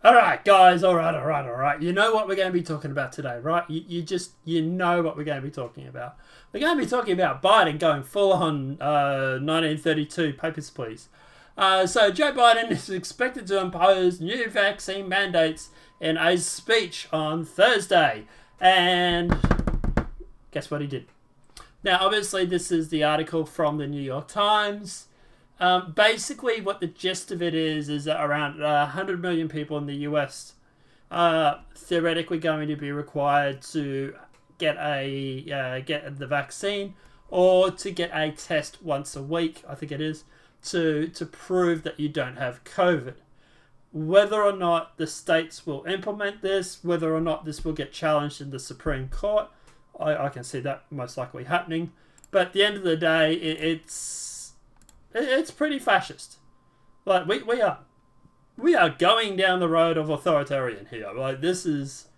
All right, guys. All right. You know what we're going to be talking about today, right? You know what we're going to be talking about. We're going to be talking about Biden going full on 1932 papers, please. So Joe Biden is expected to impose new vaccine mandates in a speech on Thursday, and guess what he did? Now, obviously, this is the article from the New York Times. Basically, what the gist of it is that around 100 million people in the US are theoretically going to be required to get the vaccine or to get a test once a week, I think it is, to prove that you don't have COVID. Whether or not the states will implement this, whether or not this will get challenged in the Supreme Court, I can see that most likely happening. But at the end of the day, it's pretty fascist. Like we are going down the road of authoritarian here. Like this is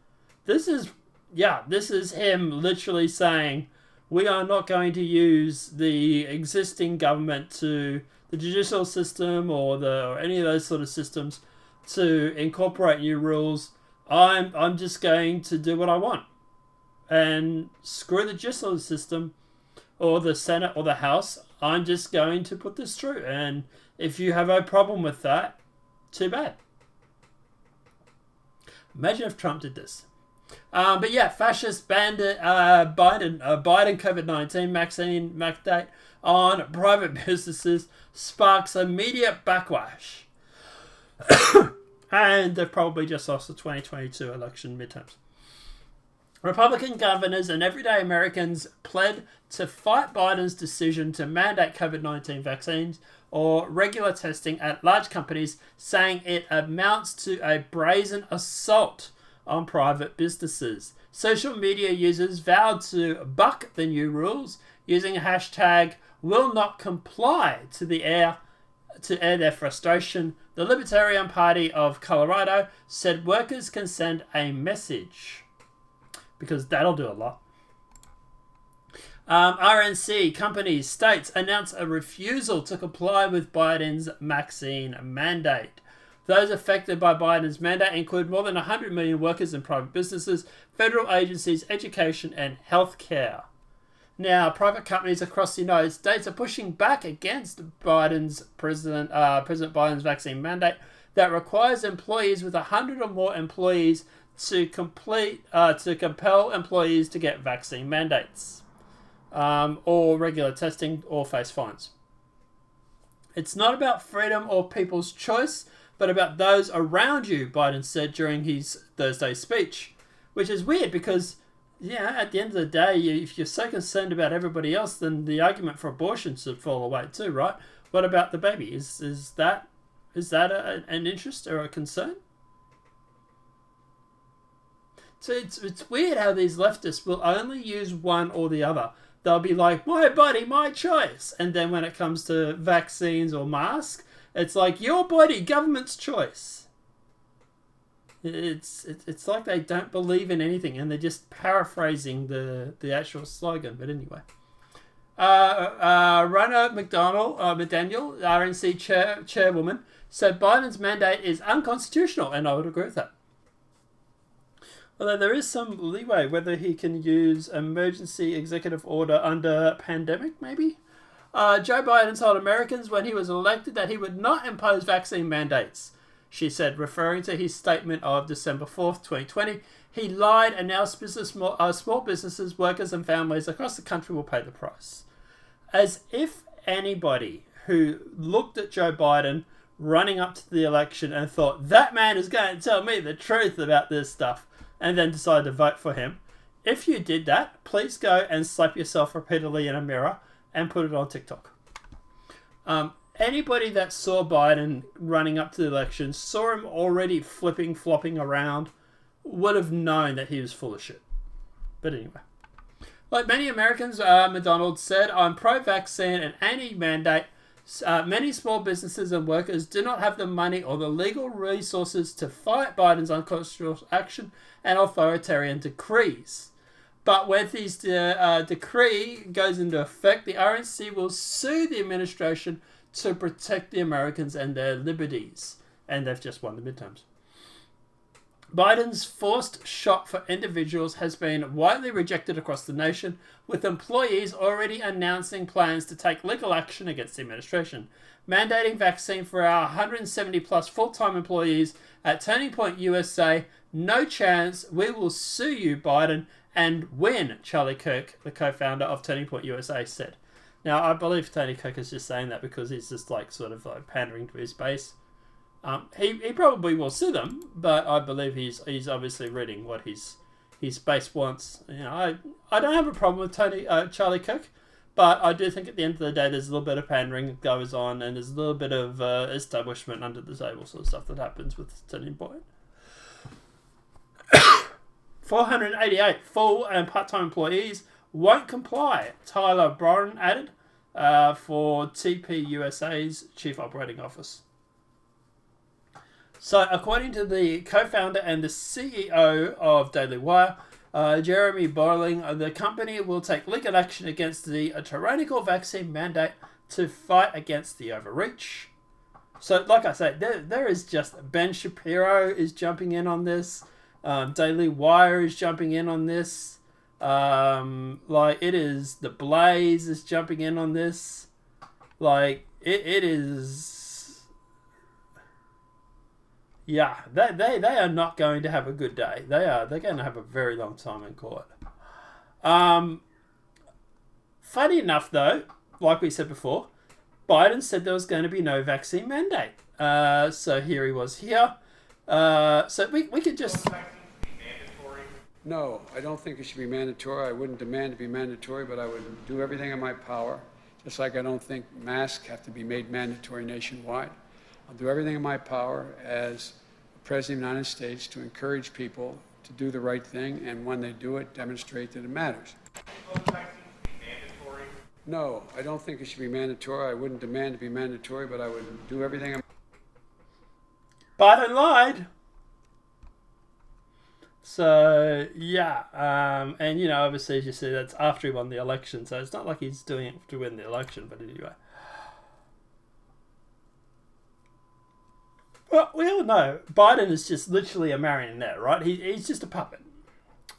him literally saying we are not going to use the existing government, to the judicial system or any of those sort of systems, to incorporate new rules. I'm just going to do what I want. And screw the judicial system or the Senate or the House. I'm just going to put this through. And if you have a problem with that, too bad. Imagine if Trump did this. But yeah, fascist bandit Biden COVID-19 vaccine mandate on private businesses sparks immediate backlash. And they've probably just lost the 2022 election midterms. Republican governors and everyday Americans pled to fight Biden's decision to mandate COVID-19 vaccines or regular testing at large companies, saying it amounts to a brazen assault on private businesses. Social media users vowed to buck the new rules using a hashtag will not comply to air their frustration. The Libertarian Party of Colorado said workers can send a message, because that'll do a lot. RNC companies, states announce a refusal to comply with Biden's vaccine mandate. Those affected by Biden's mandate include more than 100 million workers in private businesses, federal agencies, education, and healthcare. Now, private companies across the United States are pushing back against President Biden's vaccine mandate that requires employees with 100 or more employees to compel employees to get vaccine mandates, or regular testing, or face fines. It's not about freedom or people's choice, but about those around you, Biden said during his Thursday speech, which is weird because, at the end of the day, if you're so concerned about everybody else, then the argument for abortion should fall away too, right? What about the baby? Is that an interest or a concern? So it's weird how these leftists will only use one or the other. They'll be like, my body, my choice. And then when it comes to vaccines or masks, it's like, your body, government's choice. It's like they don't believe in anything and they're just paraphrasing the actual slogan. But anyway. Ronna McDaniel, RNC chairwoman, said Biden's mandate is unconstitutional, and I would agree with that. Although there is some leeway whether he can use emergency executive order under pandemic, maybe? Joe Biden told Americans when he was elected that he would not impose vaccine mandates, she said, referring to his statement of December 4th, 2020. He lied, and now small businesses, workers and families across the country will pay the price. As if anybody who looked at Joe Biden running up to the election and thought, that man is going to tell me the truth about this stuff, and then decide to vote for him. If you did that, please go and slap yourself repeatedly in a mirror and put it on TikTok. Anybody that saw Biden running up to the election, saw him already flopping around, would have known that he was full of shit. But anyway. Like many Americans, McDonald said, I'm pro-vaccine and anti-mandate. Many small businesses and workers do not have the money or the legal resources to fight Biden's unconstitutional action and authoritarian decrees. But when this decree goes into effect, the RNC will sue the administration to protect the Americans and their liberties. And they've just won the midterms. Biden's forced shot for individuals has been widely rejected across the nation, with employees already announcing plans to take legal action against the administration. Mandating vaccine for our 170 plus full-time employees at Turning Point USA. No chance. We will sue you, Biden, and win, Charlie Kirk, the co-founder of Turning Point USA, said. Now, I believe Tony Kirk is just saying that because he's just sort of pandering to his base. He probably will sue them, but I believe he's obviously reading what his base wants. I don't have a problem with Charlie Kirk, but I do think at the end of the day there's a little bit of pandering that goes on, and there's a little bit of establishment under the table sort of stuff that happens with Turning Point. 488 full and part-time employees won't comply, Tyler Brown added, for TPUSA's Chief Operating Office. So, according to the co-founder and the CEO of Daily Wire, Jeremy Boiling, the company will take legal action against the tyrannical vaccine mandate to fight against the overreach. So, like I said, there is just Ben Shapiro is jumping in on this. Daily Wire is jumping in on this. It is the Blaze is jumping in on this. It is. Yeah, they are not going to have a good day. They're going to have a very long time in court. Funny enough, though, like we said before, Biden said there was going to be no vaccine mandate. So here he was here. So we could just. No, I don't think it should be mandatory. I wouldn't demand to be mandatory, but I would do everything in my power. Just like I don't think masks have to be made mandatory nationwide. I'll do everything in my power as President of the United States to encourage people to do the right thing, and when they do it, demonstrate that it matters. No, I don't think it should be mandatory. I wouldn't demand to be mandatory, but I would do everything. Biden lied. So, yeah. And, obviously, as you see, that's after he won the election. So it's not like he's doing it to win the election, but anyway. Well, we all know Biden is just literally a marionette, right? He's just a puppet.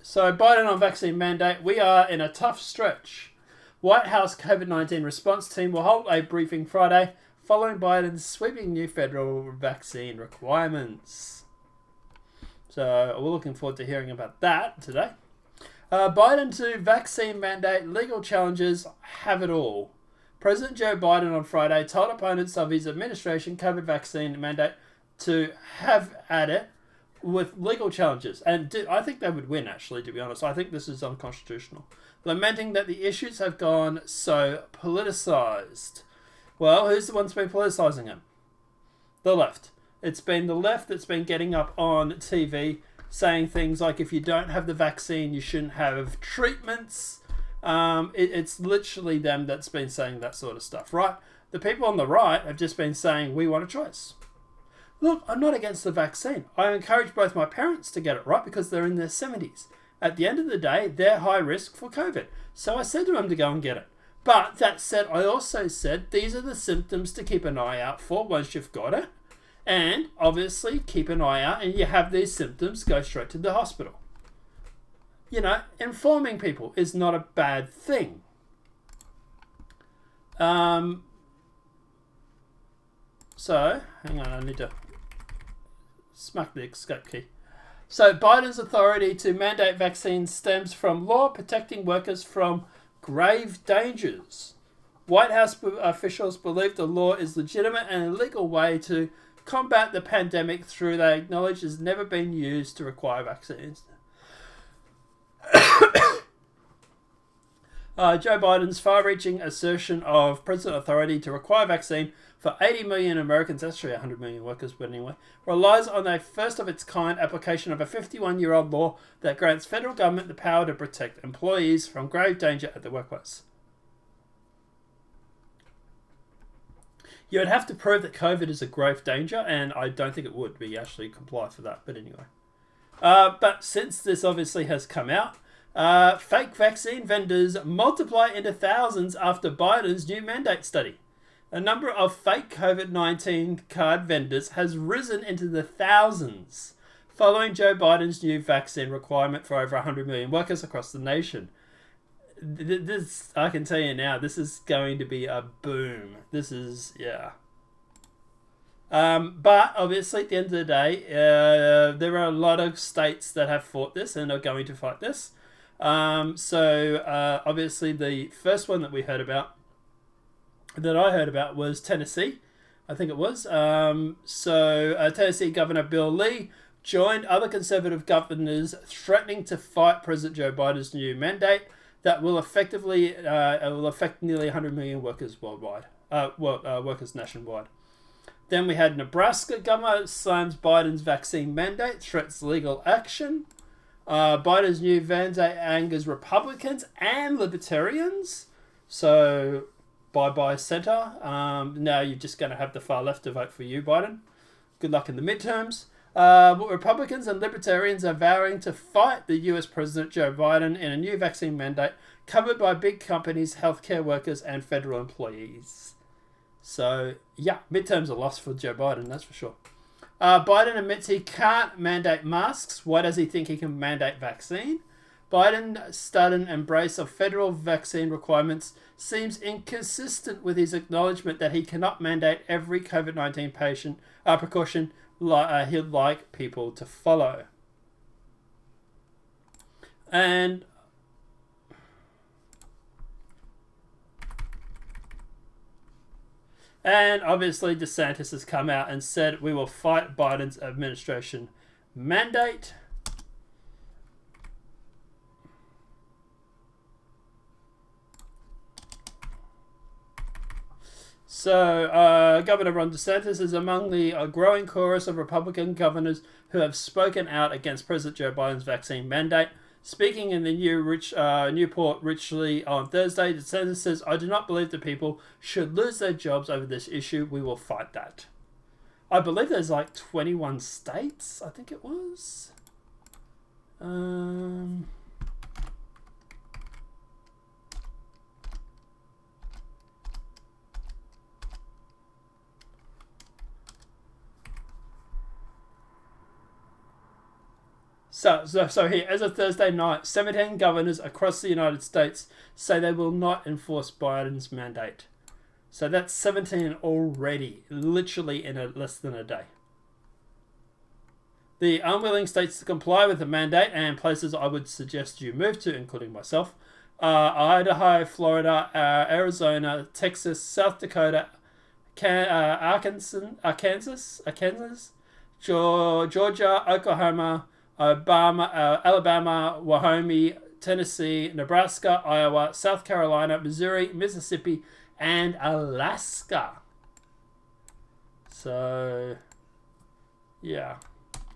So, Biden on vaccine mandate. We are in a tough stretch. White House COVID-19 response team will hold a briefing Friday following Biden's sweeping new federal vaccine requirements. So, we're looking forward to hearing about that today. Biden to vaccine mandate, legal challenges, have it all. President Joe Biden on Friday told opponents of his administration COVID vaccine mandate to have at it with legal challenges. And I think they would win, actually, to be honest. I think this is unconstitutional. Lamenting that the issues have gone so politicized. Well, who's the one's been politicizing them? The left. It's been the left that's been getting up on TV saying things like, if you don't have the vaccine, you shouldn't have treatments. It's literally them that's been saying that sort of stuff, right? The people on the right have just been saying, we want a choice. Look, I'm not against the vaccine. I encourage both my parents to get it, right? Because they're in their 70s. At the end of the day, they're high risk for COVID. So I said to them to go and get it. But that said, I also said these are the symptoms to keep an eye out for once you've got it. And obviously keep an eye out, and you have these symptoms, go straight to the hospital. Informing people is not a bad thing. So, hang on, I need to smack the escape key. So, Biden's authority to mandate vaccines stems from law protecting workers from grave dangers. White House officials believe the law is legitimate and a legal way to combat the pandemic through they acknowledge has never been used to require vaccines. Joe Biden's far-reaching assertion of president authority to require vaccine for 80 million Americans, actually 100 million workers, but anyway, relies on a first-of-its-kind application of a 51-year-old law that grants federal government the power to protect employees from grave danger at the workplace. You would have to prove that COVID is a grave danger, and I don't think it would be actually comply for that, but anyway. But since this obviously has come out, fake vaccine vendors multiply into thousands after Biden's new mandate study. The number of fake COVID-19 card vendors has risen into the thousands following Joe Biden's new vaccine requirement for over 100 million workers across the nation. This, I can tell you now, this is going to be a boom. This is, yeah. But obviously, at the end of the day, there are a lot of states that have fought this and are going to fight this. Obviously, the first one that I heard about, was Tennessee. I think it was. Tennessee Governor Bill Lee joined other conservative governors threatening to fight President Joe Biden's new mandate that will affect nearly 100 million workers worldwide. Workers nationwide. Then we had Nebraska governor slams Biden's vaccine mandate, threats legal action. Biden's new mandate angers Republicans and Libertarians. So, bye-bye center. Now you're just going to have the far left to vote for you, Biden. Good luck in the midterms. But Republicans and Libertarians are vowing to fight the US President Joe Biden in a new vaccine mandate covered by big companies, healthcare workers, and federal employees. So, yeah, midterms are lost for Joe Biden, that's for sure. Biden admits he can't mandate masks. Why does he think he can mandate vaccine? Biden's sudden embrace of federal vaccine requirements seems inconsistent with his acknowledgement that he cannot mandate every COVID-19 precaution he'd like people to follow. And obviously DeSantis has come out and said we will fight Biden's administration mandate. So, Governor Ron DeSantis is among the growing chorus of Republican governors who have spoken out against President Joe Biden's vaccine mandate. Speaking in the Newport Richley on Thursday, DeSantis says, I do not believe that people should lose their jobs over this issue. We will fight that. I believe there's like 21 states, I think it was. So here, as of Thursday night, 17 governors across the United States say they will not enforce Biden's mandate. So that's 17 already, literally in less than a day. The unwilling states to comply with the mandate, and places I would suggest you move to, including myself, Idaho, Florida, Arizona, Texas, South Dakota, Arkansas, Georgia, Oklahoma, Alabama, Wyoming, Tennessee, Nebraska, Iowa, South Carolina, Missouri, Mississippi, and Alaska. So, yeah.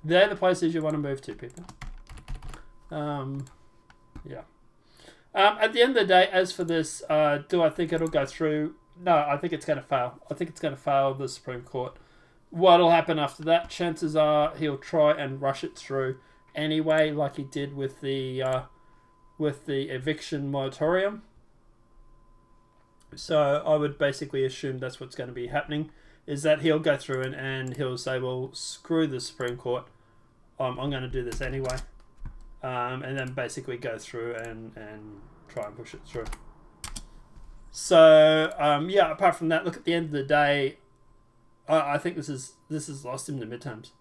They're the places you want to move to, people. Yeah. At the end of the day, as for this, do I think it'll go through? No, I think it's going to fail. I think it's going to fail the Supreme Court. What'll happen after that? Chances are he'll try and rush it through anyway, like he did with the eviction moratorium. So I would basically assume that's what's going to be happening, is that he'll go through and he'll say, well, screw the Supreme Court. I'm going to do this anyway. And then basically go through and try and push it through. So, yeah, apart from that, look, at the end of the day, I think this is lost him the midterms.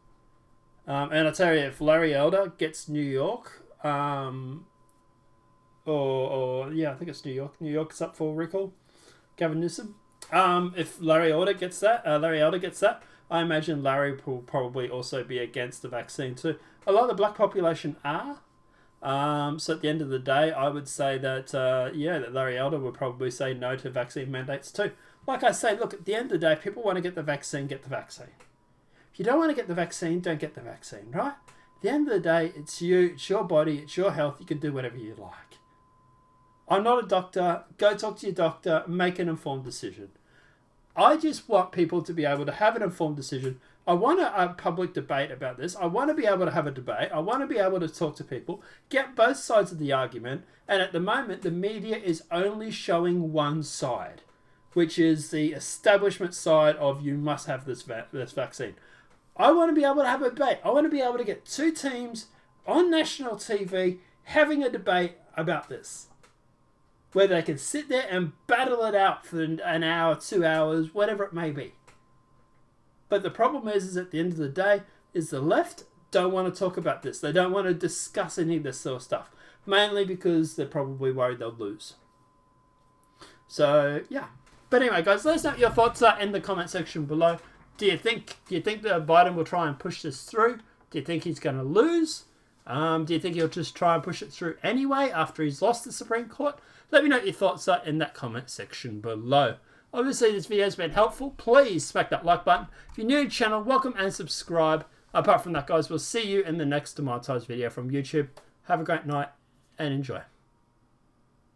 And I tell you, if Larry Elder gets New York, yeah, I think it's New York. New York's up for recall. Gavin Newsom. If Larry Elder gets that, I imagine Larry will probably also be against the vaccine too. A lot of the black population are. So at the end of the day, I would say that that Larry Elder would probably say no to vaccine mandates too. Like I say, look, at the end of the day, people want to get the vaccine, get the vaccine. If you don't want to get the vaccine, don't get the vaccine, right? At the end of the day, it's you, it's your body, it's your health. You can do whatever you like. I'm not a doctor. Go talk to your doctor. Make an informed decision. I just want people to be able to have an informed decision. I want a public debate about this. I want to be able to have a debate. I want to be able to talk to people, get both sides of the argument. And at the moment, the media is only showing one side, which is the establishment side of you must have this vaccine. I want to be able to have a debate. I want to be able to get two teams on national TV having a debate about this, where they can sit there and battle it out for an hour, 2 hours, whatever it may be. But the problem is at the end of the day, is the left don't want to talk about this. They don't want to discuss any of this sort of stuff. Mainly because they're probably worried they'll lose. So, yeah. But anyway, guys, let us know what your thoughts are in the comment section below. Do you think that Biden will try and push this through? Do you think he's going to lose? Do you think he'll just try and push it through anyway after he's lost the Supreme Court? Let me know what your thoughts are in that comment section below. Obviously, this video has been helpful. Please smack that like button. If you're new to the channel, welcome and subscribe. Apart from that, guys, we'll see you in the next demonetized video from YouTube. Have a great night and enjoy.